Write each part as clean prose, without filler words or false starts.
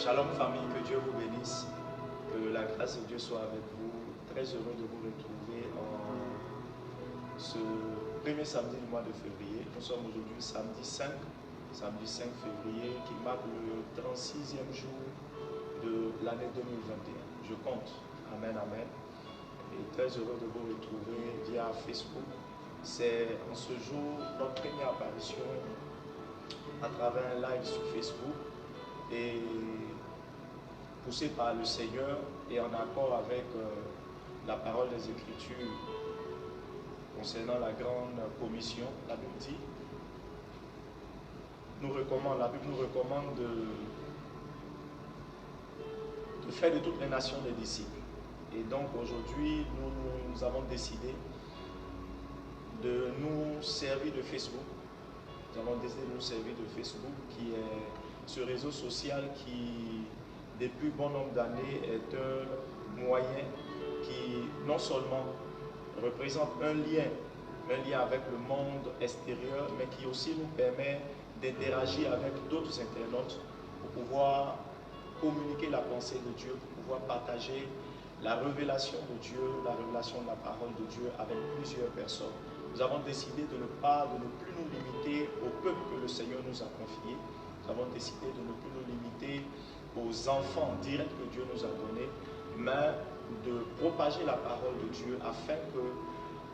Shalom famille, que Dieu vous bénisse, que la grâce de Dieu soit avec vous. Très heureux de vous retrouver en ce premier samedi du mois de février. Nous sommes aujourd'hui samedi 5 février, qui marque le 36e jour de l'année 2021. Je compte. Amen, amen. Et très heureux de vous retrouver via Facebook. C'est en ce jour notre première apparition à travers un live sur Facebook. Et poussé par le Seigneur et en accord avec la parole des Écritures concernant la grande commission, la Bible dit, la Bible nous recommande de faire de toutes les nations des disciples. Et donc aujourd'hui, nous avons décidé de nous servir de Facebook. Nous avons décidé de nous servir de Facebook, qui est ce réseau social qui, depuis bon nombre d'années, est un moyen qui non seulement représente un lien avec le monde extérieur, mais qui aussi nous permet d'interagir avec d'autres internautes pour pouvoir communiquer la pensée de Dieu, pour pouvoir partager la révélation de Dieu, la révélation de la parole de Dieu avec plusieurs personnes. Nous avons décidé de ne plus nous limiter au peuple que le Seigneur nous a confié. Nous avons décidé de ne plus nous limiter aux enfants directs que Dieu nous a donnés, mais de propager la parole de Dieu afin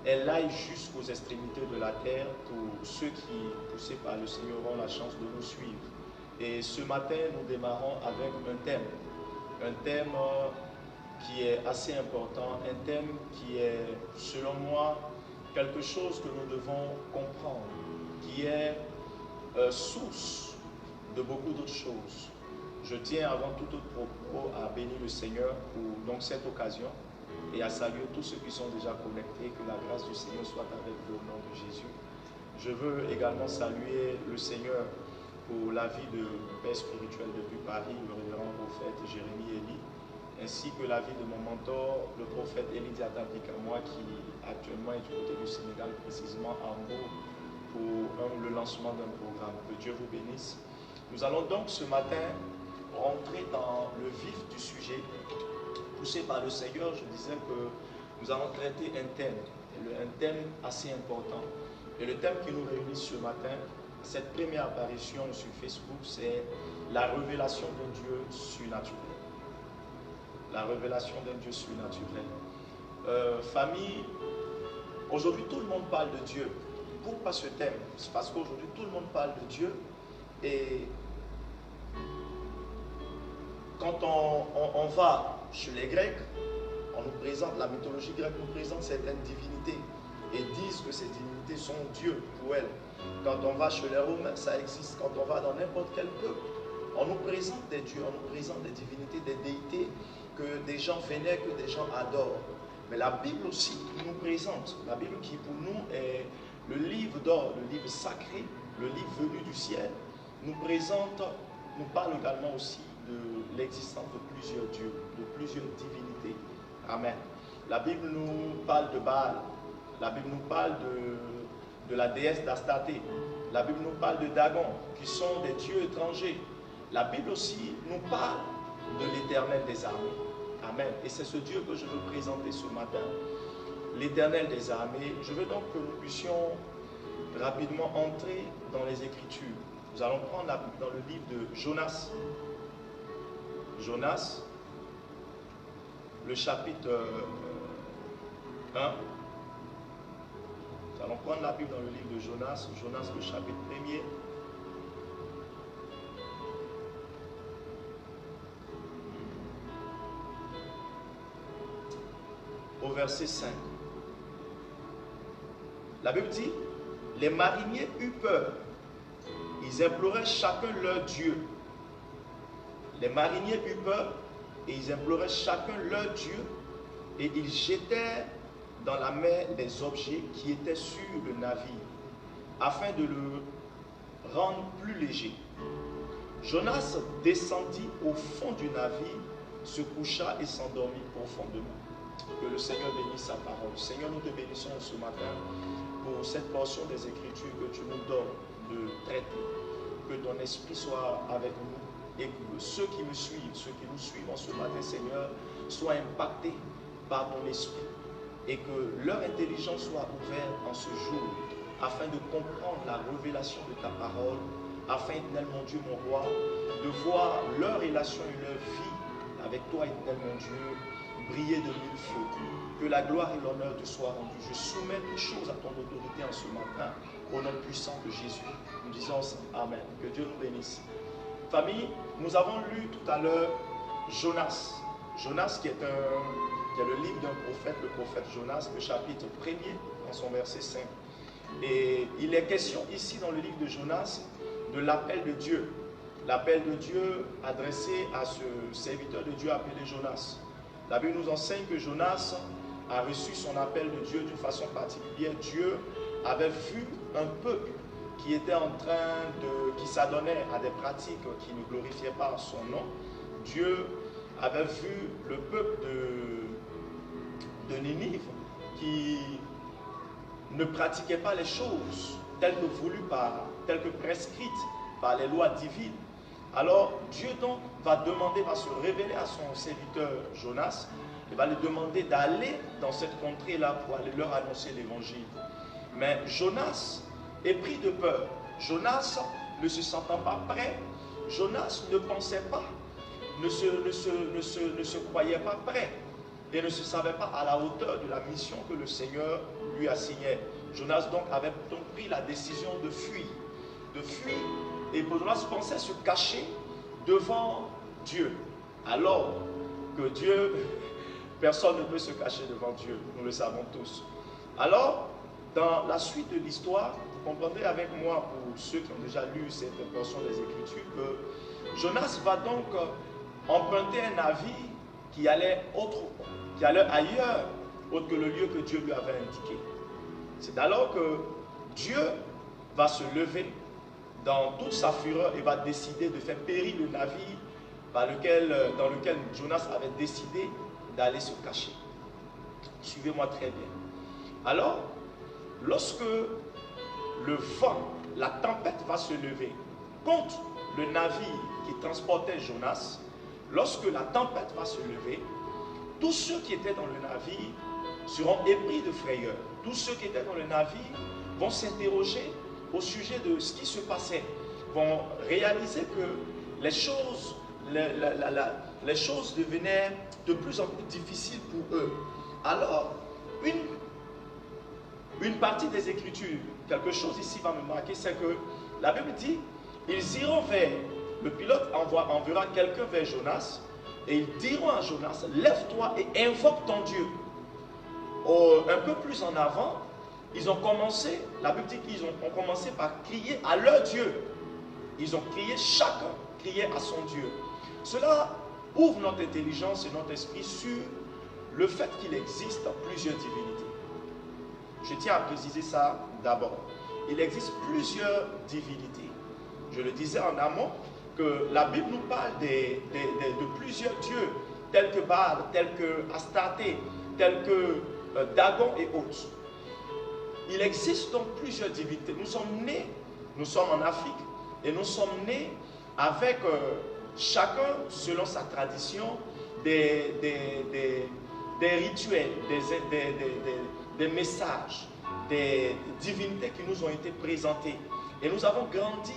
qu'elle aille jusqu'aux extrémités de la terre pour ceux qui, poussés par le Seigneur, auront la chance de nous suivre. Et ce matin, nous démarrons avec un thème qui est assez important, un thème qui est, selon moi, quelque chose que nous devons comprendre, qui est source de beaucoup d'autres choses. Je tiens avant tout autre propos à bénir le Seigneur pour donc cette occasion et à saluer tous ceux qui sont déjà connectés. Que la grâce du Seigneur soit avec vous au nom de Jésus. Je veux également saluer le Seigneur pour la vie de père spirituel depuis Paris, le révérend prophète Jérémie Eli, ainsi que la vie de mon mentor, le prophète Eli Diatabikamoa, qui actuellement est du côté du Sénégal, précisément à Hambourg, pour le lancement d'un programme. Que Dieu vous bénisse. Nous allons donc ce matin rentrer dans le vif du sujet. Poussé par le Seigneur, je disais que nous allons traiter un thème assez important. Et le thème qui nous réunit ce matin, cette première apparition sur Facebook, c'est la révélation d'un Dieu surnaturel. La révélation d'un Dieu surnaturel. Famille, aujourd'hui tout le monde parle de Dieu. Pourquoi ce thème? C'est parce qu'aujourd'hui tout le monde parle de Dieu. Et quand on va chez les Grecs, on nous présente, la mythologie grecque nous présente certaines divinités et disent que ces divinités sont Dieu pour elles. Quand on va chez les Romains, ça existe. Quand on va dans n'importe quel peuple, on nous présente des dieux, on nous présente des divinités, des déités que des gens vénèrent, que des gens adorent. Mais la Bible aussi nous présente, la Bible qui pour nous est le livre d'or, le livre sacré, le livre venu du ciel, nous parle également aussi de l'existence de plusieurs dieux, de plusieurs divinités. Amen. La Bible nous parle de Baal, la Bible nous parle de la déesse d'Astarté, la Bible nous parle de Dagon, qui sont des dieux étrangers. La Bible aussi nous parle de l'Éternel des armées. Amen. Et c'est ce Dieu que je veux présenter ce matin, l'Éternel des armées. Je veux donc que nous puissions rapidement entrer dans les Écritures. Nous allons prendre la Bible dans le livre de Jonas. Jonas, le chapitre 1. Nous allons prendre la Bible dans le livre de Jonas. Jonas, le chapitre 1er. Au verset 5. La Bible dit, les mariniers eurent peur. Ils imploraient chacun leur Dieu. Les mariniers eurent peur et ils imploraient chacun leur Dieu et ils jetèrent dans la mer les objets qui étaient sur le navire afin de le rendre plus léger. Jonas descendit au fond du navire, se coucha et s'endormit profondément. Que le Seigneur bénisse sa parole. Seigneur, nous te bénissons ce matin pour cette portion des Écritures que tu nous donnes de traiter. Que ton esprit soit avec nous et que ceux qui me suivent, ceux qui nous suivent en ce matin, Seigneur, soient impactés par ton esprit et que leur intelligence soit ouverte en ce jour afin de comprendre la révélation de ta parole, afin, éternel mon Dieu, mon roi, de voir leur relation et leur vie avec toi, éternel mon Dieu, briller de mille feux. Que la gloire et l'honneur te soient rendus. Je soumets toutes choses à ton autorité en ce matin, au nom puissant de Jésus. Nous disons Amen. Que Dieu nous bénisse. Famille, nous avons lu tout à l'heure Jonas. Jonas qui est le livre d'un prophète, le prophète Jonas, le chapitre 1er, dans son verset 5. Et il est question ici dans le livre de Jonas de l'appel de Dieu. L'appel de Dieu adressé à ce serviteur de Dieu appelé Jonas. La Bible nous enseigne que Jonas a reçu son appel de Dieu d'une façon particulière. Dieu avait vu un peuple qui était en train qui s'adonnait à des pratiques qui ne glorifiaient pas son nom. Dieu avait vu le peuple de Ninive qui ne pratiquait pas les choses telles que voulues telles que prescrites par les lois divines. Alors Dieu donc va se révéler à son serviteur Jonas. Il va lui demander d'aller dans cette contrée-là pour aller leur annoncer l'évangile. Mais Jonas est pris de peur. Jonas ne se sentant pas prêt, Jonas ne pensait pas, ne se croyait pas prêt et ne se savait pas à la hauteur de la mission que le Seigneur lui assignait. Jonas donc avait pris la décision de fuir. Et Jonas pensait se cacher devant Dieu. Alors que Dieu, personne ne peut se cacher devant Dieu, nous le savons tous. Alors, dans la suite de l'histoire, vous comprendrez avec moi, pour ceux qui ont déjà lu cette portion des Écritures, que Jonas va donc emprunter un navire qui allait ailleurs, autre que le lieu que Dieu lui avait indiqué. C'est alors que Dieu va se lever dans toute sa fureur et va décider de faire périr le navire dans lequel Jonas avait décidé d'aller se cacher. Suivez-moi très bien. Alors, lorsque le vent, la tempête va se lever contre le navire qui transportait Jonas, lorsque la tempête va se lever, tous ceux qui étaient dans le navire seront épris de frayeur. Tous ceux qui étaient dans le navire vont s'interroger au sujet de ce qui se passait, vont réaliser que les choses devenaient de plus en plus difficiles pour eux. Alors, une partie des Écritures, quelque chose ici va me marquer, c'est que la Bible dit, ils iront le pilote enverra quelqu'un vers Jonas, et ils diront à Jonas, lève-toi et invoque ton Dieu. Un peu plus en avant, ils ont commencé, la Bible dit qu'ils ont commencé par crier à leur Dieu. Ils ont crié, chacun criait à son Dieu. Cela ouvre notre intelligence et notre esprit sur le fait qu'il existe plusieurs divinités. Je tiens à préciser ça d'abord. Il existe plusieurs divinités. Je le disais en amont, que la Bible nous parle de plusieurs dieux, tels que Baal, tels que Astarté, tels que Dagon et autres. Il existe donc plusieurs divinités. Nous sommes en Afrique, et nous sommes nés avec chacun, selon sa tradition, des rituels, des messages, des divinités qui nous ont été présentées. Et nous avons grandi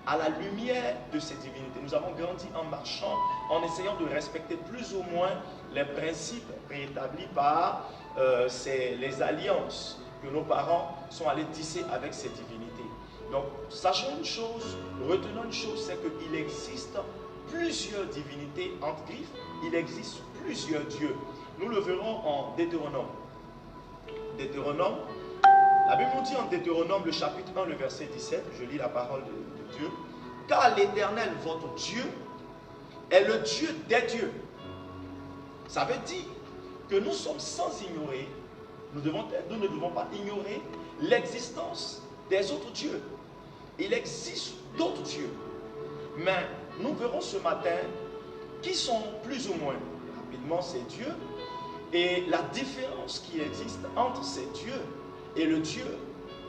à la lumière de ces divinités. Nous avons grandi en marchant, en essayant de respecter plus ou moins les principes préétablis par les alliances que nos parents sont allés tisser avec ces divinités. Donc, sachons une chose, retenons une chose, c'est qu'il existe plusieurs divinités entre griffes, il existe plusieurs dieux. Nous le verrons en Deutéronome. Deutéronome, la Bible nous dit en Deutéronome, le chapitre 1, le verset 17, je lis la parole de Dieu, « Car l'Éternel, votre Dieu, est le Dieu des dieux. » Ça veut dire que nous sommes sans ignorer, nous ne devons pas ignorer l'existence des autres dieux. Il existe d'autres dieux. Mais nous verrons ce matin qui sont plus ou moins rapidement ces dieux et la différence qui existe entre ces dieux et le Dieu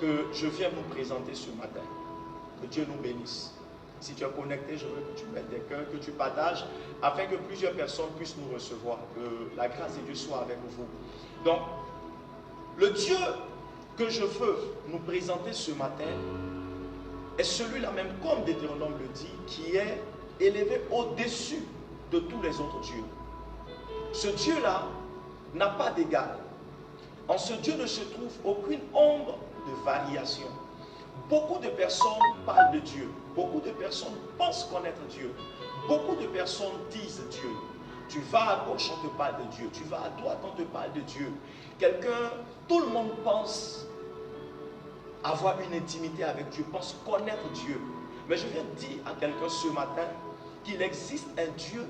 que je viens vous présenter ce matin. Que Dieu nous bénisse. Si tu es connecté, je veux que tu mettes des cœurs, que tu partages, afin que plusieurs personnes puissent nous recevoir. Que la grâce de Dieu soit avec vous. Donc, le Dieu que je veux nous présenter ce matin est celui-là même, comme Deutéronome le dit, qui est élevé au-dessus de tous les autres dieux. Ce Dieu-là n'a pas d'égal. En ce Dieu ne se trouve aucune ombre de variation. Beaucoup de personnes parlent de Dieu. Beaucoup de personnes pensent connaître Dieu. Beaucoup de personnes disent Dieu. Tu vas à gauche, on te parle de Dieu. Tu vas à droite, on te parle de Dieu. Tout le monde pense avoir une intimité avec Dieu, pense connaître Dieu. Mais je viens dire à quelqu'un ce matin qu'il existe un Dieu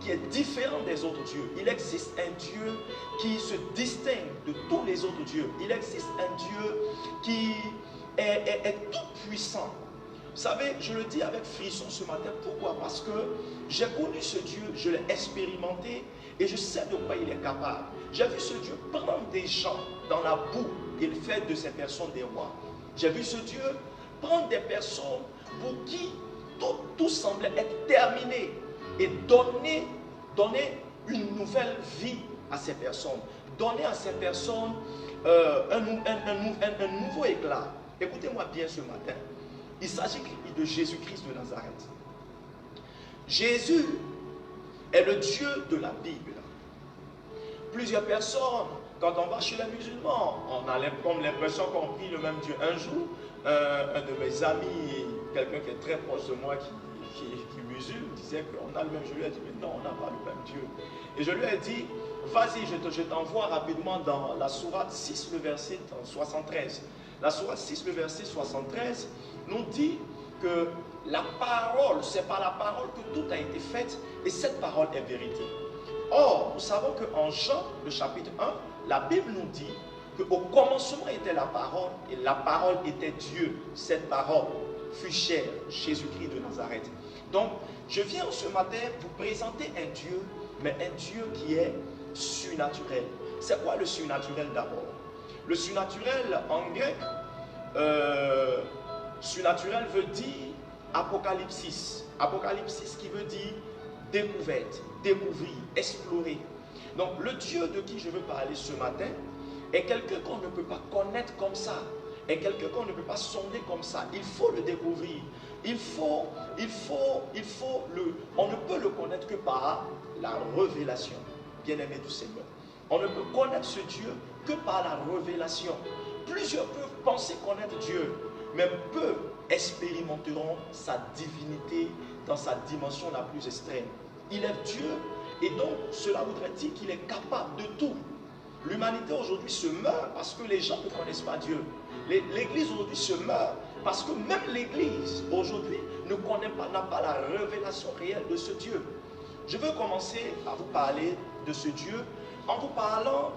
qui est différent des autres dieux. Il existe un Dieu qui se distingue de tous les autres dieux. Il existe un Dieu qui est tout puissant. Vous savez, je le dis avec frisson ce matin. Pourquoi? Parce que j'ai connu ce Dieu, je l'ai expérimenté et je sais de quoi il est capable. J'ai vu ce Dieu prendre des gens dans la boue et faire de ces personnes des rois. J'ai vu ce Dieu prendre des personnes pour qui tout semblait être terminé et donner une nouvelle vie à ces personnes. Donner à ces personnes un nouveau éclat. Écoutez-moi bien ce matin. Il s'agit de Jésus-Christ de Nazareth. Jésus est le Dieu de la Bible. Plusieurs personnes, quand on va chez les musulmans, on a l'impression qu'on prie le même Dieu. Un jour, un de mes amis, quelqu'un qui est très proche de moi, qui musulman, disait qu'on a le même. Je lui ai dit, mais non, on n'a pas le même Dieu. Et je lui ai dit, vas-y, je t'envoie rapidement dans la sourate 6, le verset 73. La sourate 6, le verset 73, nous dit que la parole, c'est par la parole que tout a été fait, et cette parole est vérité. Or, nous savons qu'en Jean, le chapitre 1, la Bible nous dit qu'au commencement était la parole, et la parole était Dieu. Cette parole fut chère, Jésus-Christ de Nazareth. Donc, je viens ce matin vous présenter un Dieu, mais un Dieu qui est surnaturel. C'est quoi le surnaturel d'abord? Le surnaturel en grec, surnaturel veut dire apocalypsis. Apocalypsis qui veut dire découverte, découvrir, explorer. Donc le Dieu de qui je veux parler ce matin est quelqu'un qu'on ne peut pas connaître comme ça, est quelqu'un qu'on ne peut pas sonder comme ça. Il faut le découvrir. On ne peut le connaître que par la révélation, bien-aimé du Seigneur. On ne peut connaître ce Dieu que par la révélation. Plusieurs peuvent penser connaître Dieu, mais peu expérimenteront sa divinité dans sa dimension la plus extrême. Il est Dieu et donc cela voudrait dire qu'il est capable de tout. L'humanité aujourd'hui se meurt parce que les gens ne connaissent pas Dieu. L'église aujourd'hui se meurt parce que même l'église aujourd'hui n'a pas la révélation réelle de ce Dieu. Je veux commencer à vous parler de ce Dieu en vous parlant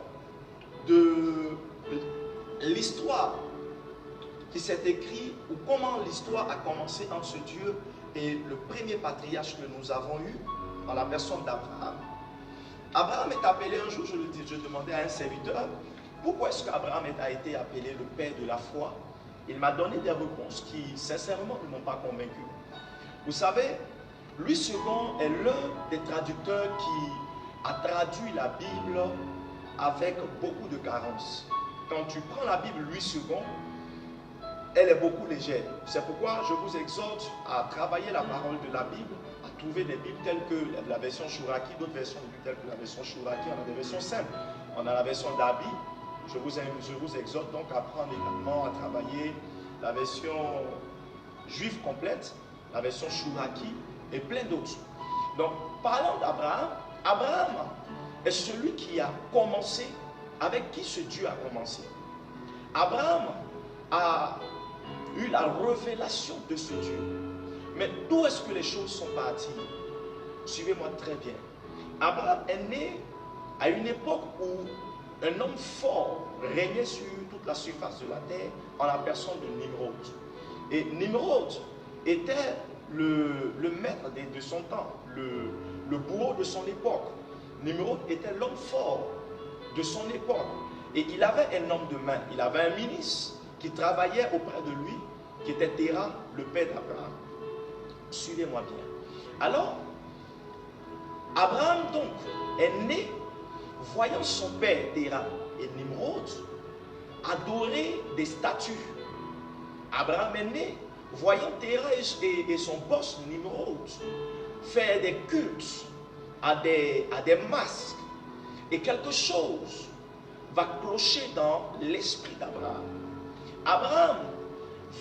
de l'histoire qui s'est écrite ou comment l'histoire a commencé entre ce Dieu et le premier patriarche que nous avons eu en la personne d'Abraham. Abraham est appelé un jour, je demandais à un serviteur, pourquoi est-ce qu'Abraham a été appelé le père de la foi? Il m'a donné des réponses qui, sincèrement, ne m'ont pas convaincu. Vous savez, Louis II est l'un des traducteurs qui a traduit la Bible avec beaucoup de carences. Quand tu prends la Bible Louis II, elle est beaucoup légère. C'est pourquoi je vous exhorte à travailler la parole de la Bible, à trouver des Bibles telles que la version Chouraki, d'autres versions telles que la version Chouraki. On a des versions simples. On a la version d'Abi. Je vous exhorte donc à prendre également, à travailler la version juive complète, la version Chouraki et plein d'autres. Donc, parlant d'Abraham, Abraham est celui qui a commencé, avec qui ce Dieu a commencé. Abraham a eu la révélation de ce Dieu. Mais d'où est-ce que les choses sont parties? Suivez-moi très bien. Abraham est né à une époque où un homme fort régnait sur toute la surface de la terre en la personne de Nimrod. Et Nimrod était le maître de son temps, le bourreau de son époque. Nimrod était l'homme fort de son époque. Et il avait un homme de main, il avait un ministre qui travaillait auprès de lui, qui était Terah, le père d'Abraham. Suivez-moi bien. Alors, Abraham donc est né, voyant son père Terah et Nimrod adorer des statues. Abraham est né, voyant Terah et son boss Nimrod faire des cultes à des masques. Et quelque chose va clocher dans l'esprit d'Abraham. Abraham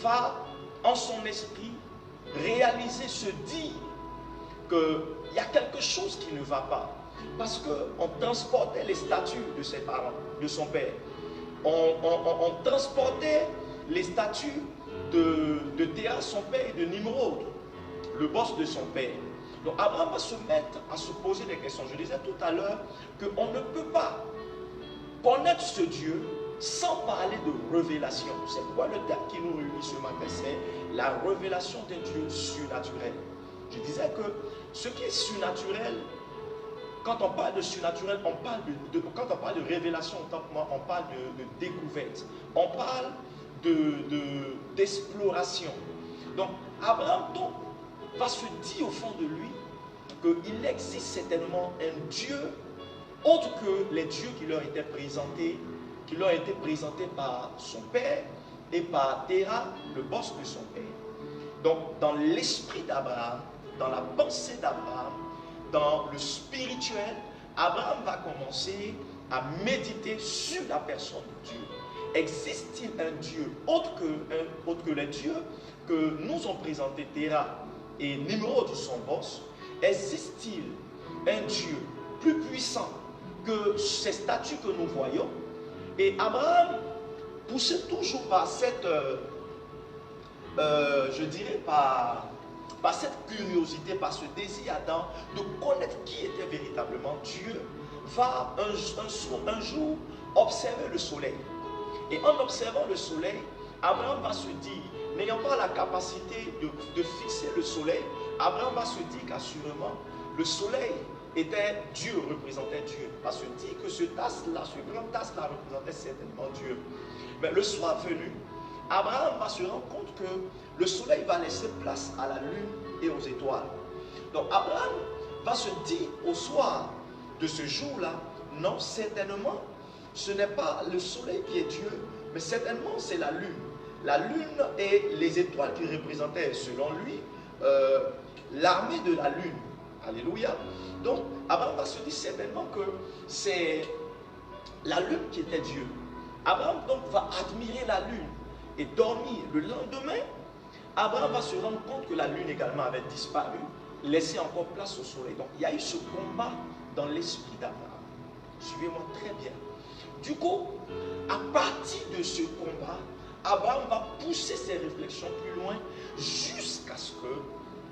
va en son esprit réaliser, se dire qu'il y a quelque chose qui ne va pas. Parce qu'on transportait les statues de ses parents, de son père. On transportait les statues de Terah, son père, et de Nimrod, le boss de son père. Donc Abraham va se mettre à se poser des questions. Je disais tout à l'heure qu'on ne peut pas connaître ce Dieu sans parler de révélation. C'est pourquoi le thème qui nous réunit ce matin, c'est la révélation d'un Dieu surnaturel. Je disais que ce qui est surnaturel, quand on parle de surnaturel, quand on parle de révélation, on parle de découverte, on parle d'exploration. Donc Abraham va se dire au fond de lui qu'il existe certainement un Dieu autre que les dieux qui leur étaient présentés, par son père et par Terah, le boss de son père. Donc dans l'esprit d'Abraham, dans la pensée d'Abraham, dans le spirituel, Abraham va commencer à méditer sur la personne de Dieu. Existe-t-il un Dieu autre que les dieux que nous ont présentés Terah et Nimrod, son boss? Existe-t-il un Dieu plus puissant que ces statues que nous voyons? Et Abraham, poussé toujours par cette, par cette curiosité, par ce désir ardent de connaître qui était véritablement Dieu, va un jour observer le soleil. Et en observant le soleil, Abraham va se dire, n'ayant pas la capacité de fixer le soleil, Abraham va se dire qu'assurément, le soleil était Dieu, représentait Dieu. Parce que dit que ce grand tasse-là représentait certainement Dieu. Mais le soir venu, Abraham va se rendre compte que le soleil va laisser place à la lune et aux étoiles. Donc Abraham va se dire au soir de ce jour-là, non, certainement, ce n'est pas le soleil qui est Dieu, mais certainement c'est la lune. La lune et les étoiles qui représentaient, selon lui, l'armée de la lune. Alléluia. Donc, Abraham va se dire certainement que c'est la lune qui était Dieu. Abraham donc va admirer la lune et dormir. Le lendemain, Abraham va se rendre compte que la lune également avait disparu, laissant encore place au soleil. Donc, il y a eu ce combat dans l'esprit d'Abraham. Suivez-moi très bien. Du coup, à partir de ce combat, Abraham va pousser ses réflexions plus loin jusqu'à ce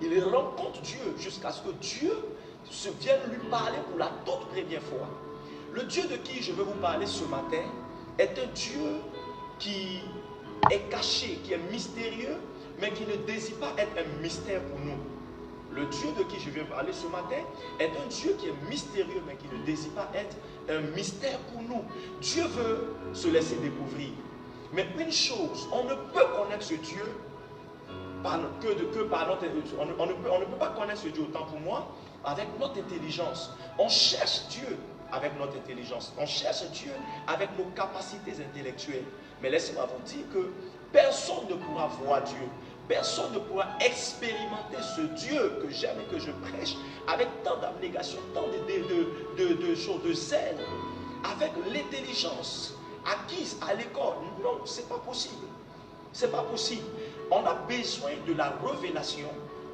qu'il rencontre Dieu, jusqu'à ce que Dieu se vienne lui parler pour la toute première fois. Le Dieu de qui je veux vous parler ce matin est un Dieu qui est caché, qui est mystérieux, mais qui ne désire pas être un mystère pour nous. Le Dieu de qui je viens parler ce matin est un Dieu qui est mystérieux, mais qui ne désire pas être un mystère pour nous. Dieu veut se laisser découvrir. Mais une chose, on ne peut connaître ce Dieu que par notre intelligence. On ne peut pas connaître ce Dieu, autant pour moi, avec notre intelligence. On cherche Dieu avec notre intelligence. On cherche Dieu avec nos capacités intellectuelles. Mais laissez-moi vous dire que personne ne pourra voir Dieu. Personne ne pourra expérimenter ce Dieu que j'aime et que je prêche avec tant d'abnégation, tant de zèle, avec l'intelligence acquise à l'école. Non, c'est pas possible. C'est pas possible. On a besoin de la révélation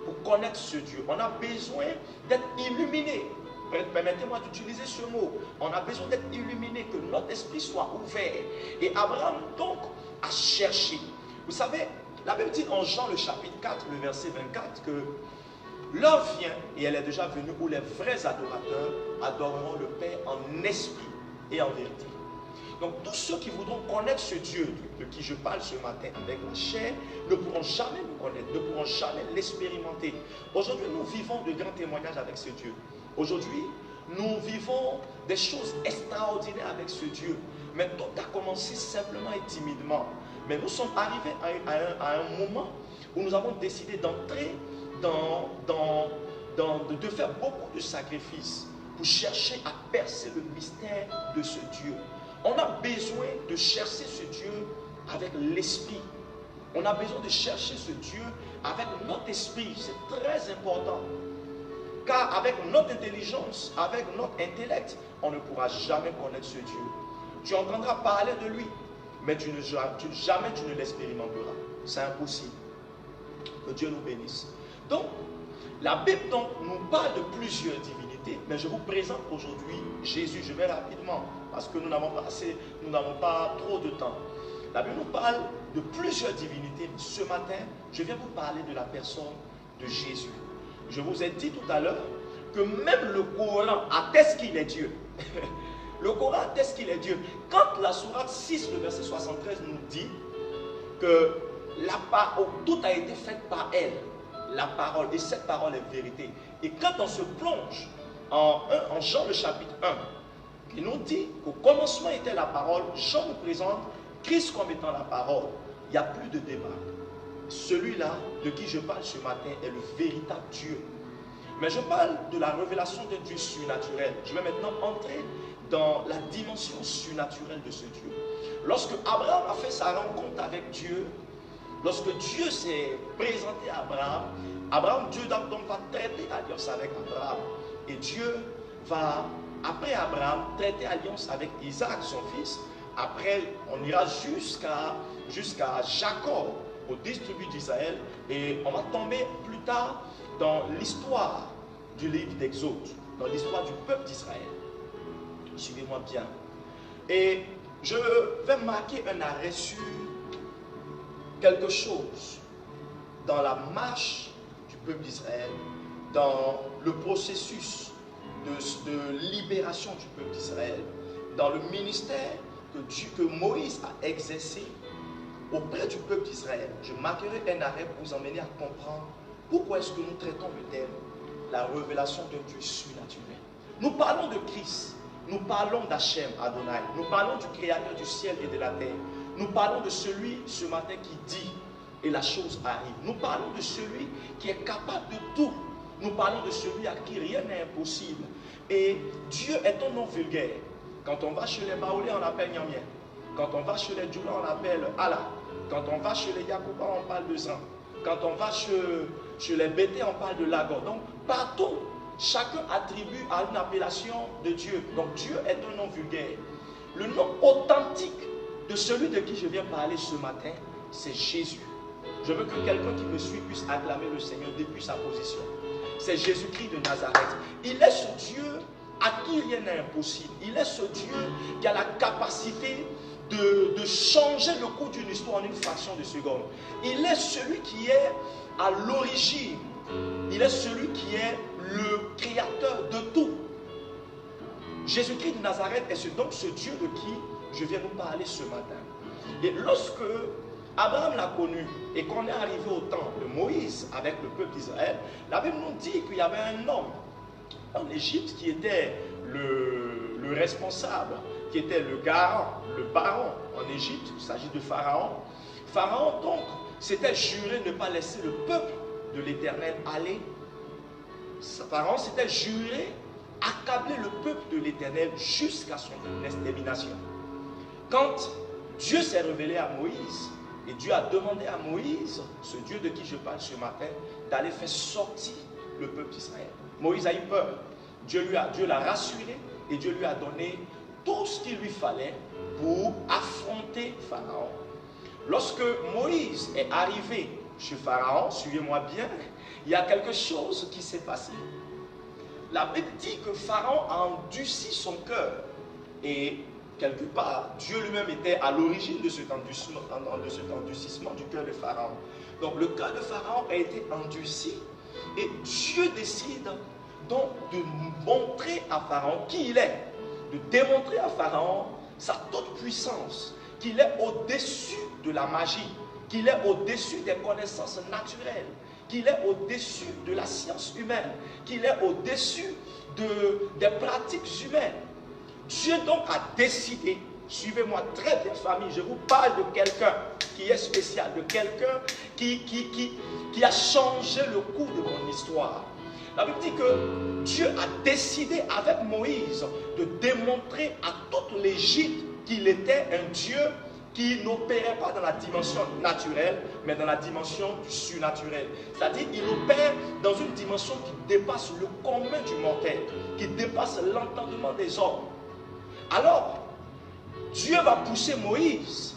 pour connaître ce Dieu. On a besoin d'être illuminé. Permettez-moi d'utiliser ce mot. On a besoin d'être illuminé, que notre esprit soit ouvert. Et Abraham donc a cherché. Vous savez, la Bible dit en Jean le chapitre 4, le verset 24, que l'heure vient, et elle est déjà venue, où les vrais adorateurs adoreront le Père en esprit et en vérité. Donc tous ceux qui voudront connaître ce Dieu de qui je parle ce matin avec la chair ne pourront jamais le connaître, ne pourront jamais l'expérimenter. Aujourd'hui, nous vivons de grands témoignages avec ce Dieu. Aujourd'hui, nous vivons des choses extraordinaires avec ce Dieu. Mais tout a commencé simplement et timidement. Mais nous sommes arrivés à un moment où nous avons décidé d'entrer de faire beaucoup de sacrifices pour chercher à percer le mystère de ce Dieu. On a besoin de chercher ce Dieu avec l'esprit. On a besoin de chercher ce Dieu avec notre esprit. C'est très important. Car avec notre intelligence, avec notre intellect, on ne pourra jamais connaître ce Dieu. Tu entendras parler de lui, mais jamais tu ne l'expérimenteras. C'est impossible. Que Dieu nous bénisse. Donc, la Bible donc, nous parle de plusieurs divinités, mais je vous présente aujourd'hui Jésus. Je vais rapidement, parce que nous n'avons pas trop de temps. La Bible nous parle de plusieurs divinités. Ce matin, je viens vous parler de la personne de Jésus. Je vous ai dit tout à l'heure que même le Coran atteste qu'il est Dieu. Le Coran atteste qu'il est Dieu. Quand la sourate 6, le verset 73 nous dit que tout a été fait par elle, la parole, et cette parole est vérité. Et quand on se plonge en Jean le chapitre 1, qui nous dit qu'au commencement était la parole, Jean nous présente Christ comme étant la parole. Il n'y a plus de débat. Celui-là de qui je parle ce matin est le véritable Dieu. Mais je parle de la révélation d'un Dieu surnaturel. Je vais maintenant entrer dans la dimension surnaturelle de ce Dieu. Lorsque Abraham a fait sa rencontre avec Dieu, lorsque Dieu s'est présenté à Abraham, Dieu donc va traiter alliance avec Abraham. Et Dieu va, après Abraham, traiter alliance avec Isaac, son fils. Après, on ira jusqu'à Jacob, au 10 tribus d'Israël, et on va tomber plus tard dans l'histoire du livre d'Exode, dans l'histoire du peuple d'Israël. Suivez-moi bien. Et je vais marquer un arrêt sur quelque chose dans la marche du peuple d'Israël, dans le processus de libération du peuple d'Israël, dans le ministère que Moïse a exercé auprès du peuple d'Israël. Je marquerai un arrêt pour vous emmener à comprendre pourquoi est-ce que nous traitons le thème la révélation d'un Dieu surnaturel. Nous parlons de Christ, nous parlons d'Hachem Adonai, nous parlons du Créateur du ciel et de la terre, nous parlons de celui ce matin qui dit et la chose arrive. Nous parlons de celui qui est capable de tout. Nous parlons de celui à qui rien n'est impossible. Et Dieu est un nom vulgaire. Quand on va chez les Baoulés, on l'appelle Nyamien. Quand on va chez les Djoula, on l'appelle Allah. Quand on va chez les Yakouba, on parle de Zan. Quand on va chez les Bété, on parle de Lagor. Donc, partout, chacun attribue à une appellation de Dieu. Donc, Dieu est un nom vulgaire. Le nom authentique de celui de qui je viens parler ce matin, c'est Jésus. Je veux que quelqu'un qui me suit puisse acclamer le Seigneur depuis sa position. C'est Jésus-Christ de Nazareth. Il est ce Dieu à qui rien n'est impossible. Il est ce Dieu qui a la capacité de changer le cours d'une histoire en une fraction de seconde. Il est celui qui est à l'origine. Il est celui qui est le créateur de tout. Jésus-Christ de Nazareth est donc ce Dieu de qui je viens vous parler ce matin. Et lorsque Abraham l'a connu et qu'on est arrivé au temps de Moïse avec le peuple d'Israël, la Bible nous dit qu'il y avait un homme en Égypte qui était le responsable, qui était le garant, le baron en Égypte. Il s'agit de Pharaon. Pharaon donc s'était juré de ne pas laisser le peuple de l'Éternel aller. Pharaon s'était juré accabler le peuple de l'Éternel jusqu'à son extermination. Quand Dieu s'est révélé à Moïse, et Dieu a demandé à Moïse, ce Dieu de qui je parle ce matin, d'aller faire sortir le peuple d'Israël. Moïse a eu peur. Dieu l'a rassuré et Dieu lui a donné tout ce qu'il lui fallait pour affronter Pharaon. Lorsque Moïse est arrivé chez Pharaon, suivez-moi bien, il y a quelque chose qui s'est passé. La Bible dit que Pharaon a endurci son cœur et quelque part, Dieu lui-même était à l'origine de cet endurcissement du cœur de Pharaon. Donc le cœur de Pharaon a été endurci et Dieu décide donc de montrer à Pharaon qui il est, de démontrer à Pharaon sa toute puissance, qu'il est au-dessus de la magie, qu'il est au-dessus des connaissances naturelles, qu'il est au-dessus de la science humaine, qu'il est au-dessus des pratiques humaines. Dieu donc a décidé, suivez-moi très bien famille, je vous parle de quelqu'un qui est spécial, de quelqu'un qui a changé le cours de mon histoire. La Bible dit que Dieu a décidé avec Moïse de démontrer à toute l'Égypte qu'il était un Dieu qui n'opérait pas dans la dimension naturelle, mais dans la dimension du surnaturel. C'est-à-dire qu'il opère dans une dimension qui dépasse le commun du mortel, qui dépasse l'entendement des hommes. Alors, Dieu va pousser Moïse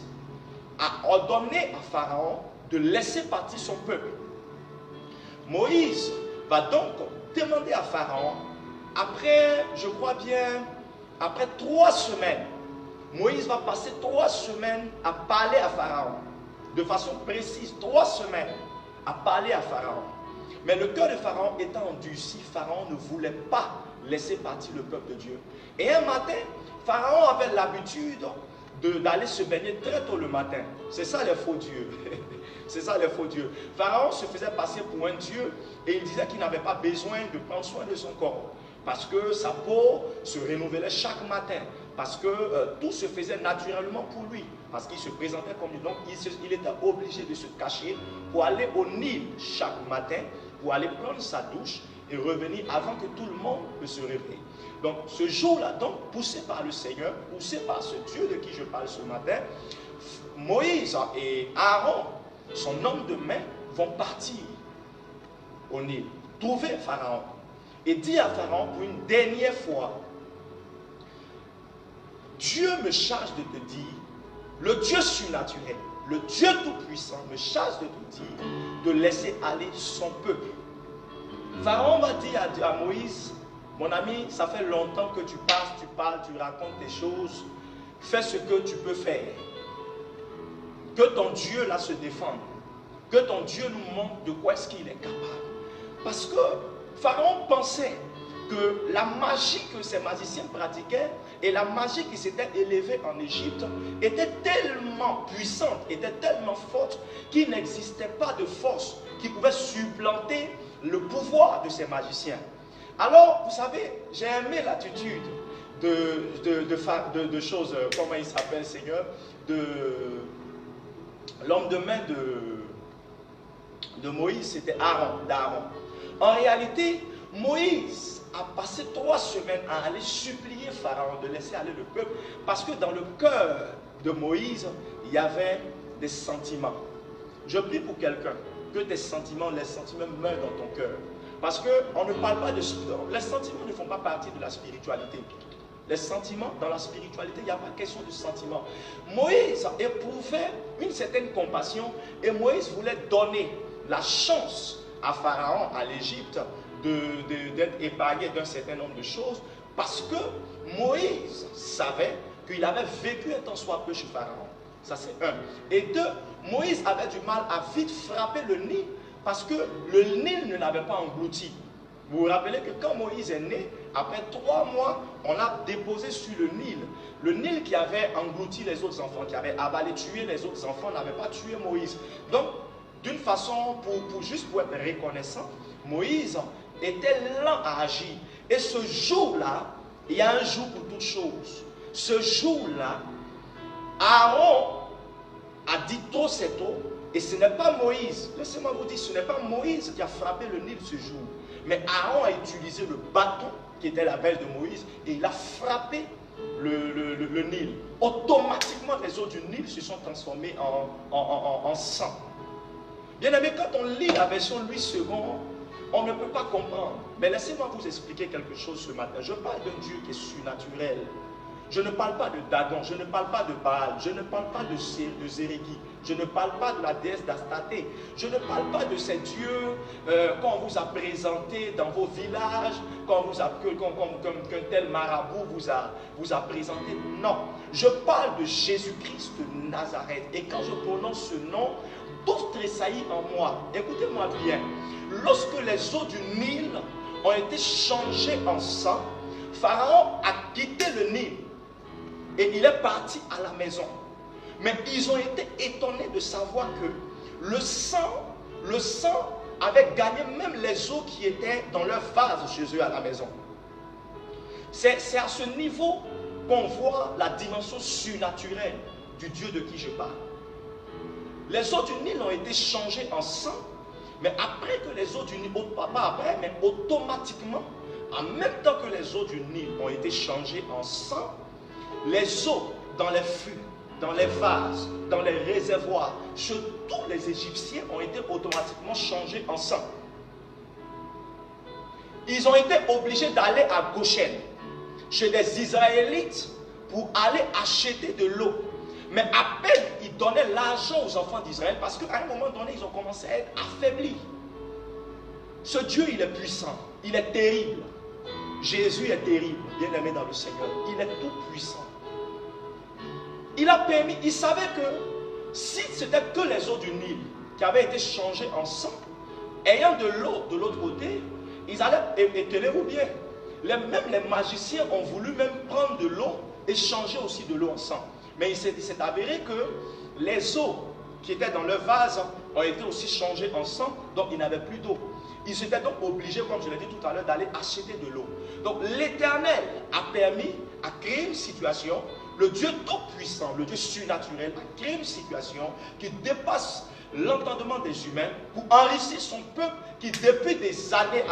à ordonner à Pharaon de laisser partir son peuple. Moïse va donc demander à Pharaon, après, je crois bien, après 3 semaines, Moïse va passer 3 semaines à parler à Pharaon, de façon précise, 3 semaines à parler à Pharaon. Mais le cœur de Pharaon étant endurci, Pharaon ne voulait pas laisser partir le peuple de Dieu. Et un matin, Pharaon avait l'habitude d'aller se baigner très tôt le matin. C'est ça les faux dieux. C'est ça les faux dieux. Pharaon se faisait passer pour un dieu et il disait qu'il n'avait pas besoin de prendre soin de son corps. Parce que sa peau se renouvelait chaque matin. Parce que tout se faisait naturellement pour lui. Parce qu'il se présentait comme lui. Donc il était obligé de se cacher pour aller au Nil chaque matin, pour aller prendre sa douche et revenir avant que tout le monde ne se réveille. Donc ce jour-là, donc, poussé par le Seigneur, poussé par ce Dieu de qui je parle ce matin, Moïse et Aaron, son homme de main, vont partir au Nil, trouver Pharaon et dire à Pharaon pour une dernière fois, Dieu me charge de te dire, le Dieu surnaturel, le Dieu tout-puissant me charge de te dire de laisser aller son peuple. Pharaon va dire à Moïse, mon ami, ça fait longtemps que tu passes, tu parles, tu racontes tes choses, fais ce que tu peux faire. Que ton Dieu là se défende, que ton Dieu nous montre de quoi est-ce qu'il est capable. Parce que Pharaon pensait que la magie que ces magiciens pratiquaient et la magie qui s'était élevée en Égypte était tellement puissante, était tellement forte qu'il n'existait pas de force qui pouvait supplanter le pouvoir de ces magiciens. Alors, vous savez, j'ai aimé l'attitude de choses, comment il s'appelle, Seigneur, de l'homme de main de Moïse, c'était d'Aaron. En réalité, Moïse a passé 3 semaines à aller supplier Pharaon de laisser aller le peuple, parce que dans le cœur de Moïse, il y avait des sentiments. Je prie pour quelqu'un, que tes sentiments, les sentiments meurent dans ton cœur. Parce qu'on ne parle pas de... Les sentiments ne font pas partie de la spiritualité. Les sentiments, dans la spiritualité, il n'y a pas question de sentiments. Moïse éprouvait une certaine compassion et Moïse voulait donner la chance à Pharaon, à l'Égypte, d'être épargné d'un certain nombre de choses, parce que Moïse savait qu'il avait vécu un temps soit peu chez Pharaon. Ça c'est 1. Et 2, Moïse avait du mal à vite frapper le Nil, parce que le Nil ne l'avait pas englouti. Vous vous rappelez que quand Moïse est né, après 3 mois, on l'a déposé sur le Nil. Le Nil qui avait englouti les autres enfants, qui avait avalé, tué les autres enfants, n'avait pas tué Moïse. Donc, d'une façon, juste pour être reconnaissant, Moïse était lent à agir. Et ce jour-là, il y a un jour pour toutes choses. Ce jour-là, Aaron a dit trop c'est trop. Et ce n'est pas Moïse, laissez-moi vous dire, ce n'est pas Moïse qui a frappé le Nil ce jour. Mais Aaron a utilisé le bâton qui était la bête de Moïse et il a frappé le Nil. Automatiquement, les eaux du Nil se sont transformées en sang. Bien aimé, quand on lit la version Louis II, on ne peut pas comprendre. Mais laissez-moi vous expliquer quelque chose ce matin. Je parle d'un Dieu qui est surnaturel. Je ne parle pas de Dagon, je ne parle pas de Baal, je ne parle pas de Zérigui, je ne parle pas de la déesse d'Astaté, je ne parle pas de ces dieux qu'on vous a présentés dans vos villages, qu'un tel marabout vous a présenté. Non, je parle de Jésus-Christ de Nazareth. Et quand je prononce ce nom, tout tressaillit en moi. Écoutez-moi bien, lorsque les eaux du Nil ont été changées en sang, Pharaon a quitté le Nil. Et il est parti à la maison. Mais ils ont été étonnés de savoir que le sang avait gagné même les eaux qui étaient dans leur vase chez eux à la maison. C'est à ce niveau qu'on voit la dimension surnaturelle du Dieu de qui je parle. Les eaux du Nil ont été changées en sang, mais après que les eaux du Nil, pas après, mais automatiquement, en même temps que les eaux du Nil ont été changées en sang, les eaux dans les fûts, dans les vases, dans les réservoirs, chez tous les Égyptiens ont été automatiquement changées en sang. Ils ont été obligés d'aller à Goshen, chez des Israélites, pour aller acheter de l'eau. Mais à peine ils donnaient l'argent aux enfants d'Israël, parce qu'à un moment donné, ils ont commencé à être affaiblis. Ce Dieu, il est puissant, il est terrible. Jésus est terrible, bien aimé dans le Seigneur. Il est tout puissant. Il a permis, il savait que si c'était que les eaux du Nil qui avaient été changées en sang, ayant de l'eau de l'autre côté, ils allaient ételer ou bien. Même les magiciens ont voulu même prendre de l'eau et changer aussi de l'eau en sang. Mais il s'est avéré que les eaux qui étaient dans le vase ont été aussi changées en sang, donc ils n'avaient plus d'eau. Ils étaient donc obligés, comme je l'ai dit tout à l'heure, d'aller acheter de l'eau. Donc l'Éternel a permis, a créé une situation, le Dieu tout-puissant, le Dieu surnaturel, a créé une situation qui dépasse l'entendement des humains pour enrichir son peuple qui depuis des années,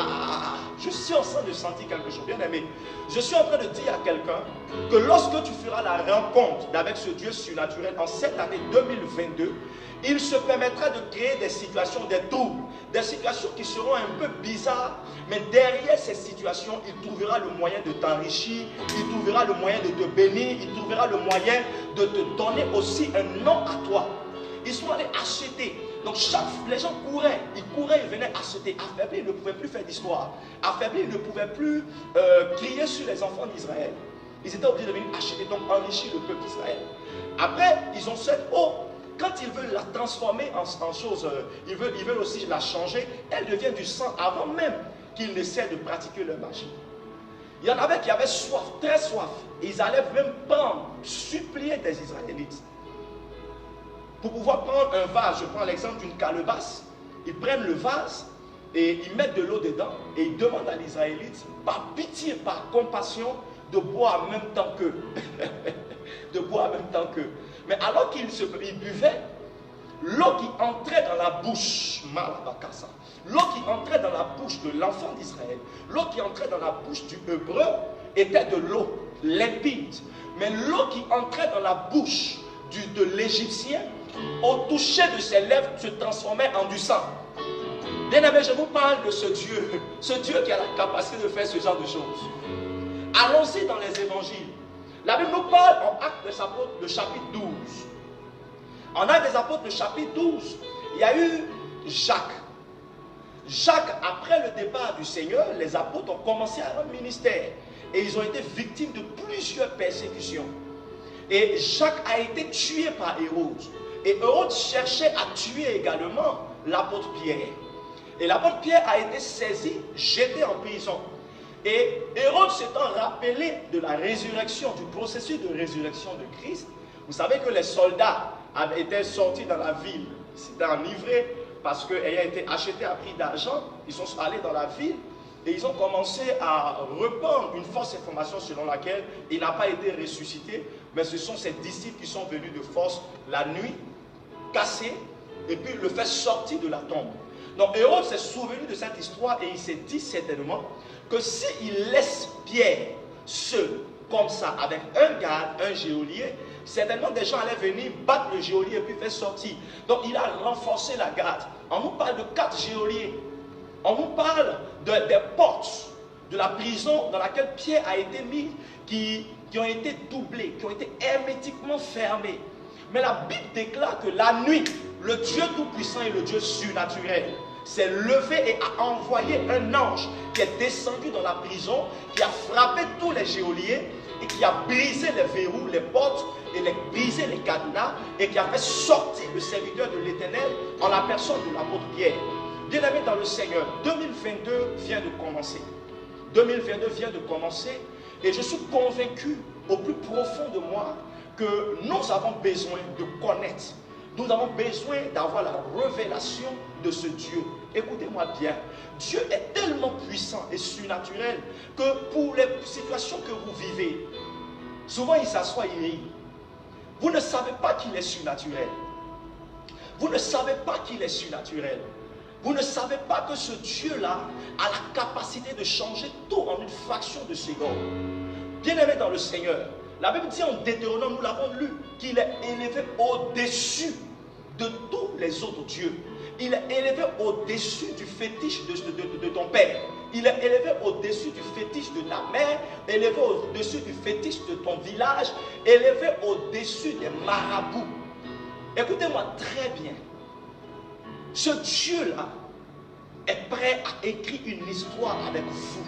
je suis en train de sentir quelque chose, bien aimé. Je suis en train de dire à quelqu'un que lorsque tu feras la rencontre avec ce Dieu surnaturel en cette année 2022, il se permettra de créer des situations, des troubles, des situations qui seront un peu bizarres, mais derrière ces situations, il trouvera le moyen de t'enrichir, il trouvera le moyen de te bénir, il trouvera le moyen de te donner aussi un nom à toi. Ils sont allés acheter. Donc les gens couraient, ils venaient acheter. Affaiblis, ils ne pouvaient plus faire d'histoire. Affaiblis, ils ne pouvaient plus crier sur les enfants d'Israël. Ils étaient obligés de venir acheter, donc enrichir le peuple d'Israël. Après, ils ont cette eau. Quand ils veulent la transformer en chose, ils veulent aussi la changer, elle devient du sang avant même qu'ils n'essaient de pratiquer leur magie. Il y en avait qui avaient soif, très soif. Et ils allaient même prendre, supplier des Israélites. Pour pouvoir prendre un vase, je prends l'exemple d'une calebasse, ils prennent le vase et ils mettent de l'eau dedans et ils demandent à l'Israélite, par pitié, par compassion, de boire en même temps qu'eux. De boire en même temps qu'eux. Mais alors qu'ils buvaient, l'eau qui entrait dans la bouche, l'eau qui entrait dans la bouche de l'enfant d'Israël, l'eau qui entrait dans la bouche du hébreu était de l'eau limpide. Mais l'eau qui entrait dans la bouche de l'Égyptien, au toucher de ses lèvres, se transformait en du sang. Bien aimé, je vous parle de ce Dieu qui a la capacité de faire ce genre de choses. Allons-y dans les évangiles. La Bible nous parle en Actes des Apôtres, le chapitre 12. En Actes des Apôtres, le chapitre 12, il y a eu Jacques. Jacques, après le départ du Seigneur, les apôtres ont commencé à leur ministère. Et ils ont été victimes de plusieurs persécutions. Et Jacques a été tué par Hérode. Et Hérode cherchait à tuer également l'apôtre Pierre. Et l'apôtre Pierre a été saisi, jeté en prison. Et Hérode s'étant rappelé de la résurrection, du processus de résurrection de Christ, vous savez que les soldats avaient été sortis dans la ville, c'était enivrés, parce qu'ayant été achetés à prix d'argent, ils sont allés dans la ville et ils ont commencé à répandre une fausse information selon laquelle il n'a pas été ressuscité, mais ce sont ses disciples qui sont venus de force la nuit, cassés, et puis le fait sortir de la tombe. Donc Hérode s'est souvenu de cette histoire et il s'est dit certainement que s'il laisse Pierre seul, comme ça, avec un garde, un geôlier, certainement des gens allaient venir battre le geôlier et puis faire sortir. Donc il a renforcé la garde. On nous parle de 4 geôliers. On nous parle des portes de la prison dans laquelle Pierre a été mis, qui ont été doublées, qui ont été hermétiquement fermées. Mais la Bible déclare que la nuit, le Dieu tout-puissant et le Dieu surnaturel s'est levé et a envoyé un ange qui est descendu dans la prison, qui a frappé tous les geôliers et qui a brisé les verrous, les portes et brisé les cadenas et qui a fait sortir le serviteur de l'Éternel en la personne de l'apôtre Pierre. Bien-aimé dans le Seigneur, 2022 vient de commencer. 2022 vient de commencer et je suis convaincu au plus profond de moi que nous avons besoin de connaître. Nous avons besoin d'avoir la révélation de ce Dieu. Écoutez-moi bien. Dieu est tellement puissant et surnaturel que pour les situations que vous vivez, souvent il s'assoit, il rit. Vous ne savez pas qu'il est surnaturel. Vous ne savez pas qu'il est surnaturel. Vous ne savez pas que ce Dieu-là a la capacité de changer tout en une fraction de seconde. Bien-aimé dans le Seigneur, la Bible dit en Deutéronome, nous l'avons lu, qu'il est élevé au-dessus de tous les autres dieux. Il est élevé au-dessus du fétiche de ton père. Il est élevé au-dessus du fétiche de ta mère, élevé au-dessus du fétiche de ton village, élevé au-dessus des marabouts. Écoutez-moi très bien. Ce Dieu-là est prêt à écrire une histoire avec vous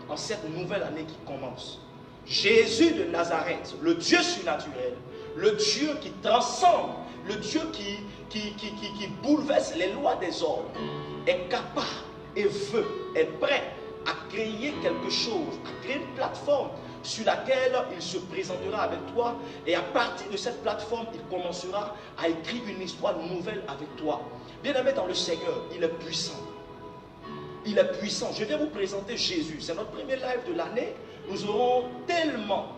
en cette nouvelle année qui commence. Jésus de Nazareth, le Dieu surnaturel, le Dieu qui transcende, le Dieu qui bouleverse les lois des ordres, est capable et est prêt à créer quelque chose, à créer une plateforme sur laquelle il se présentera avec toi, et à partir de cette plateforme, il commencera à écrire une histoire nouvelle avec toi. Bien-aimé dans le Seigneur, il est puissant. Il est puissant. Je viens vous présenter Jésus. C'est notre premier live de l'année. Nous aurons tellement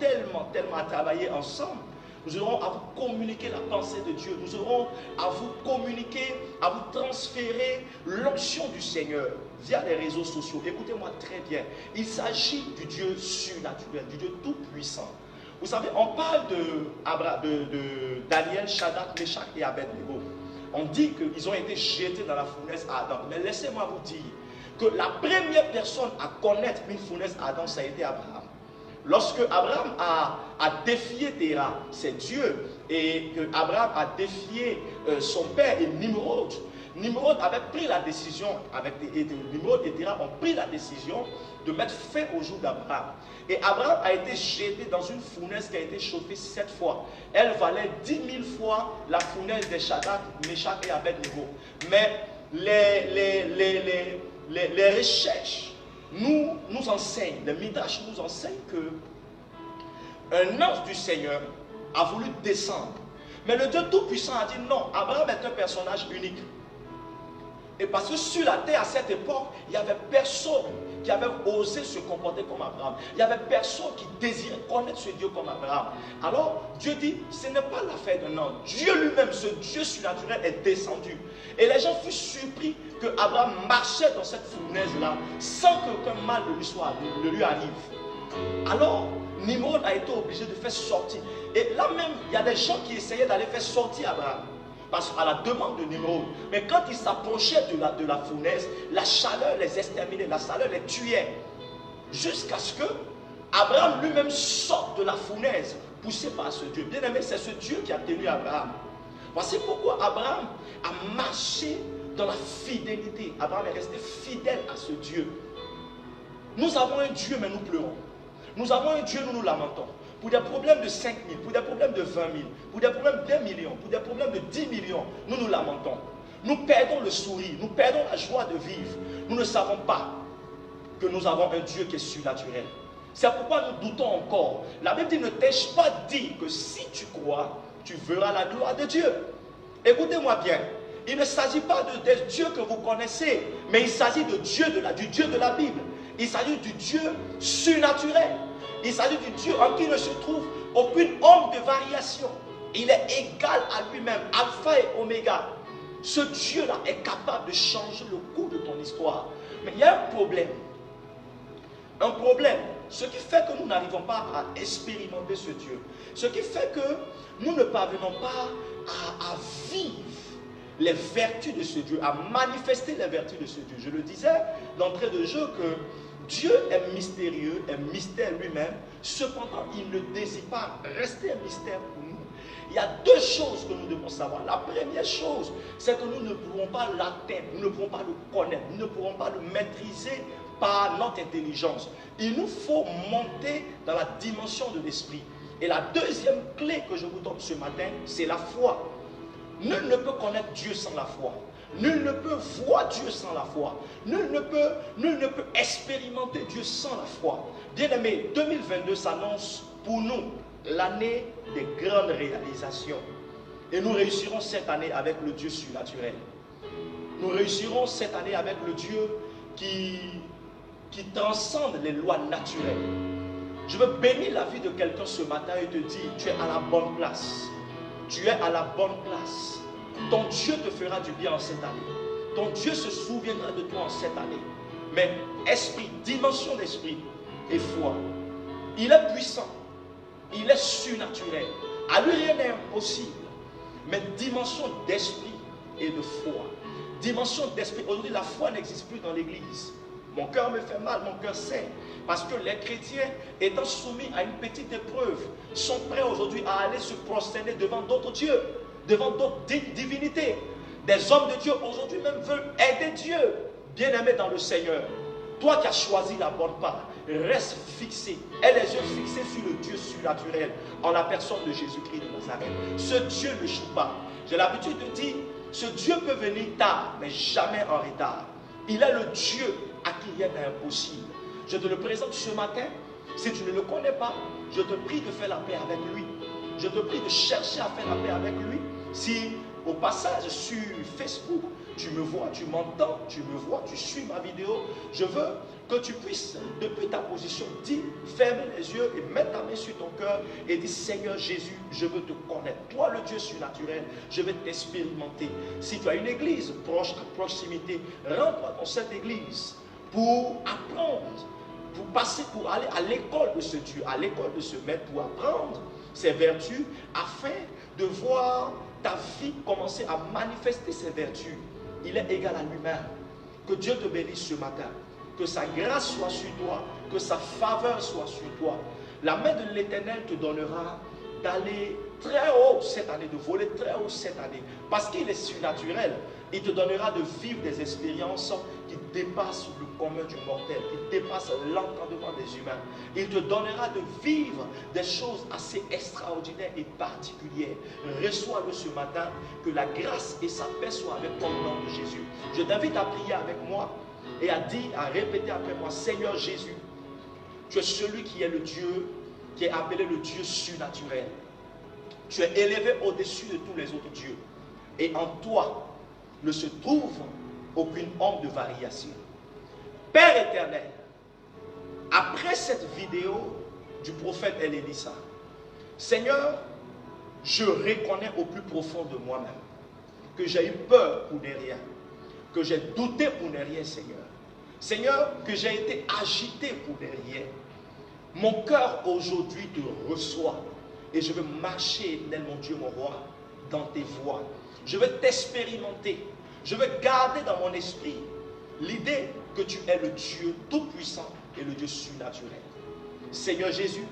à travailler ensemble. Nous aurons à vous communiquer la pensée de Dieu. Nous aurons à vous communiquer, à vous transférer l'onction du Seigneur via les réseaux sociaux. Écoutez-moi très bien. Il s'agit du Dieu surnaturel, du Dieu tout-puissant. Vous savez, on parle de Daniel, Shadrach, Meshach et Abednego. On dit qu'ils ont été jetés dans la fournaise ardente. Mais laissez-moi vous dire que la première personne à connaître une fournaise ardente, ça a été Abraham. Lorsque Abraham a défié Terah, c'est Dieu, et que Abraham a défié son père et Nimrod, Nimrod avait pris la décision, Nimrod et Terah ont pris la décision de mettre fin au jour d'Abraham. Et Abraham a été jeté dans une fournaise qui a été chauffée 7 fois. Elle valait 10 000 fois la fournaise de Shadrach, Meshach et Abednego. Mais les recherches nous enseignent, les Midrash nous enseignent que un ange du Seigneur a voulu descendre. Mais le Dieu Tout-Puissant a dit non, Abraham est un personnage unique. Et parce que sur la terre à cette époque, il n'y avait personne qui avait osé se comporter comme Abraham. Il n'y avait personne qui désirait connaître ce Dieu comme Abraham. Alors Dieu dit, ce n'est pas l'affaire d'un homme. Dieu lui-même, ce Dieu surnaturel est descendu. Et les gens furent surpris que Abraham marchait dans cette fournaise-là sans qu'aucun mal ne lui arrive. Alors Nimrod a été obligé de faire sortir. Et là même, il y a des gens qui essayaient d'aller faire sortir Abraham. Parce qu'à la demande de Nimrod. Mais quand ils s'approchaient de la fournaise, la chaleur les exterminait, la chaleur les tuait. Jusqu'à ce que Abraham lui-même sorte de la fournaise, poussé par ce Dieu. Bien aimé, c'est ce Dieu qui a tenu Abraham. Voici pourquoi Abraham a marché dans la fidélité. Abraham est resté fidèle à ce Dieu. Nous avons un Dieu, mais nous pleurons. Nous avons un Dieu, nous lamentons. Pour des problèmes de 5 000, pour des problèmes de 20 000, pour des problèmes d'1 million, pour des problèmes de 10 millions, nous lamentons. Nous perdons le sourire, nous perdons la joie de vivre. Nous ne savons pas que nous avons un Dieu qui est surnaturel. C'est pourquoi nous doutons encore. La Bible dit, ne t'ai-je pas dit que si tu crois, tu verras la gloire de Dieu. Écoutez-moi bien. Il ne s'agit pas de Dieu que vous connaissez, mais il s'agit du Dieu de la Bible. Il s'agit du Dieu surnaturel. Il s'agit du Dieu en qui ne se trouve aucune ombre de variation. Il est égal à lui-même, alpha et oméga. Ce Dieu-là est capable de changer le cours de ton histoire. Mais il y a un problème. Un problème. Ce qui fait que nous n'arrivons pas à expérimenter ce Dieu. Ce qui fait que nous ne parvenons pas à vivre les vertus de ce Dieu, à manifester les vertus de ce Dieu. Je le disais d'entrée de jeu que Dieu est mystérieux, est mystère lui-même, cependant il ne désire pas rester un mystère pour nous. Il y a 2 choses que nous devons savoir. La première chose, c'est que nous ne pourrons pas l'atteindre, nous ne pourrons pas le connaître, nous ne pourrons pas le maîtriser par notre intelligence. Il nous faut monter dans la dimension de l'esprit. Et la deuxième clé que je vous donne ce matin, c'est la foi. Nul ne peut connaître Dieu sans la foi. Nul ne peut voir Dieu sans la foi. Nul ne peut expérimenter Dieu sans la foi. Bien-aimés, 2022 s'annonce pour nous l'année des grandes réalisations. Et nous réussirons cette année avec le Dieu surnaturel. Nous réussirons cette année avec le Dieu qui transcende les lois naturelles. Je veux bénir la vie de quelqu'un ce matin et te dire, tu es à la bonne place. Tu es à la bonne place. Ton Dieu te fera du bien en cette année. Ton Dieu se souviendra de toi en cette année. Mais esprit, dimension d'esprit et foi. Il est puissant. Il est surnaturel. À lui, rien n'est impossible. Mais dimension d'esprit et de foi. Dimension d'esprit. Aujourd'hui, la foi n'existe plus dans l'église. Mon cœur me fait mal, mon cœur saigne. Parce que les chrétiens, étant soumis à une petite épreuve, sont prêts aujourd'hui à aller se prosterner devant d'autres dieux, devant d'autres divinités. Des hommes de Dieu aujourd'hui même veulent aider Dieu. Bien-aimé dans le Seigneur, toi qui as choisi la bonne part, reste fixé, aie les yeux fixés sur le Dieu surnaturel, en la personne de Jésus-Christ de Nazareth. Ce Dieu ne joue pas. J'ai l'habitude de dire, ce Dieu peut venir tard, mais jamais en retard. Il est le Dieu à qui rien n'est impossible. Je te le présente ce matin. Si tu ne le connais pas, je te prie de faire la paix avec lui. Je te prie de chercher à faire la paix avec lui. Si au passage sur Facebook, tu me vois, tu m'entends, tu me vois, tu suis ma vidéo, je veux que tu puisses, depuis ta position, dire, fermer les yeux et mettre ta main sur ton cœur et dire, Seigneur Jésus, je veux te connaître. Toi, le Dieu surnaturel, je vais t'expérimenter. Si tu as une église proche à proximité, rentre dans cette église pour apprendre, pour aller à l'école de ce Dieu, à l'école de ce maître, pour apprendre ses vertus, afin de voir ta vie commencer à manifester ses vertus. Il est égal à lui-même. Que Dieu te bénisse ce matin. Que sa grâce soit sur toi. Que sa faveur soit sur toi. La main de l'Éternel te donnera d'aller très haut cette année, de voler très haut cette année. Parce qu'il est surnaturel. Il te donnera de vivre des expériences qui dépassent le commun du mortel, qui dépassent l'entendement des humains. Il te donnera de vivre des choses assez extraordinaires et particulières. Reçois-le ce matin, que la grâce et sa paix soient avec toi au nom de Jésus. Je t'invite à prier avec moi et à dire, à répéter après moi, Seigneur Jésus, tu es celui qui est le Dieu, qui est appelé le Dieu surnaturel. Tu es élevé au-dessus de tous les autres dieux. Et en toi ne se trouve aucune ombre de variation. Père éternel, après cette vidéo du prophète Elisa, Seigneur, je reconnais au plus profond de moi-même que j'ai eu peur pour ne rien, que j'ai douté pour ne rien, Seigneur. Seigneur, que j'ai été agité pour ne rien. Mon cœur aujourd'hui te reçoit et je veux marcher, éternel mon Dieu, mon roi, dans tes voies. Je veux t'expérimenter. Je veux garder dans mon esprit l'idée que tu es le Dieu tout-puissant et le Dieu surnaturel. Seigneur Jésus,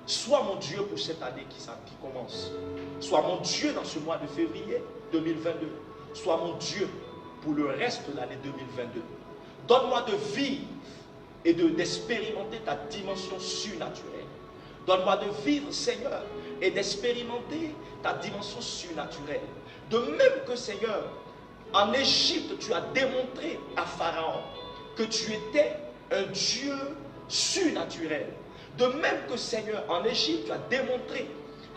sois mon Dieu pour cette année qui commence. Sois mon Dieu dans ce mois de février 2022. Sois mon Dieu pour le reste de l'année 2022. Donne-moi de vivre et d'expérimenter ta dimension surnaturelle. Donne-moi de vivre, Seigneur, et d'expérimenter ta dimension surnaturelle. De même que, Seigneur, en Égypte, tu as démontré à Pharaon que tu étais un Dieu surnaturel. De même que, Seigneur, en Égypte, tu as démontré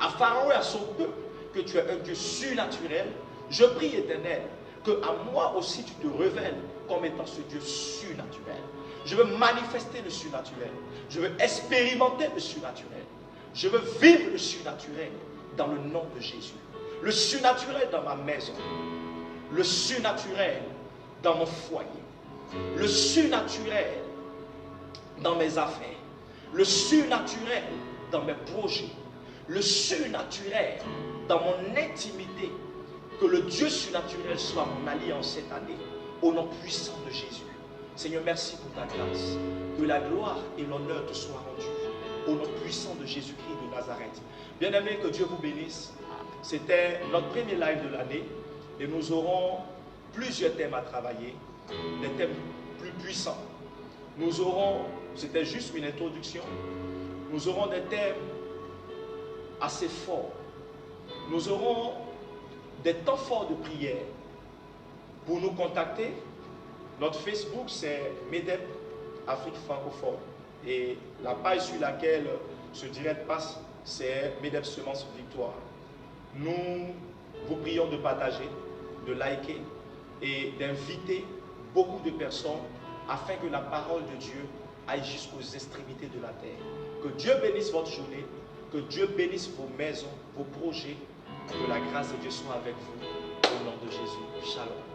à Pharaon et à son peuple que tu es un Dieu surnaturel. Je prie, Éternel, que à moi aussi tu te révèles comme étant ce Dieu surnaturel. Je veux manifester le surnaturel. Je veux expérimenter le surnaturel. Je veux vivre le surnaturel dans le nom de Jésus. Le surnaturel dans ma maison. Le surnaturel dans mon foyer. Le surnaturel dans mes affaires. Le surnaturel dans mes projets. Le surnaturel dans mon intimité. Que le Dieu surnaturel soit mon alliance cette année. Au nom puissant de Jésus. Seigneur, merci pour ta grâce. Que la gloire et l'honneur te soient rendus. Au nom puissant de Jésus-Christ de Nazareth. Bien-aimés, que Dieu vous bénisse. C'était notre premier live de l'année. Et nous aurons plusieurs thèmes à travailler. Des thèmes plus puissants. Nous aurons, c'était juste une introduction. Nous aurons des thèmes assez forts. Nous aurons des temps forts de prière. Pour nous contacter, notre Facebook c'est MEDEP Afrique francophone et la page sur laquelle ce direct passe c'est MEDEP Semence Victoire. Nous vous prions de partager, de liker et d'inviter beaucoup de personnes afin que la parole de Dieu aille jusqu'aux extrémités de la terre. Que Dieu bénisse votre journée, que Dieu bénisse vos maisons, vos projets, que la grâce de Dieu soit avec vous. Au nom de Jésus. Shalom.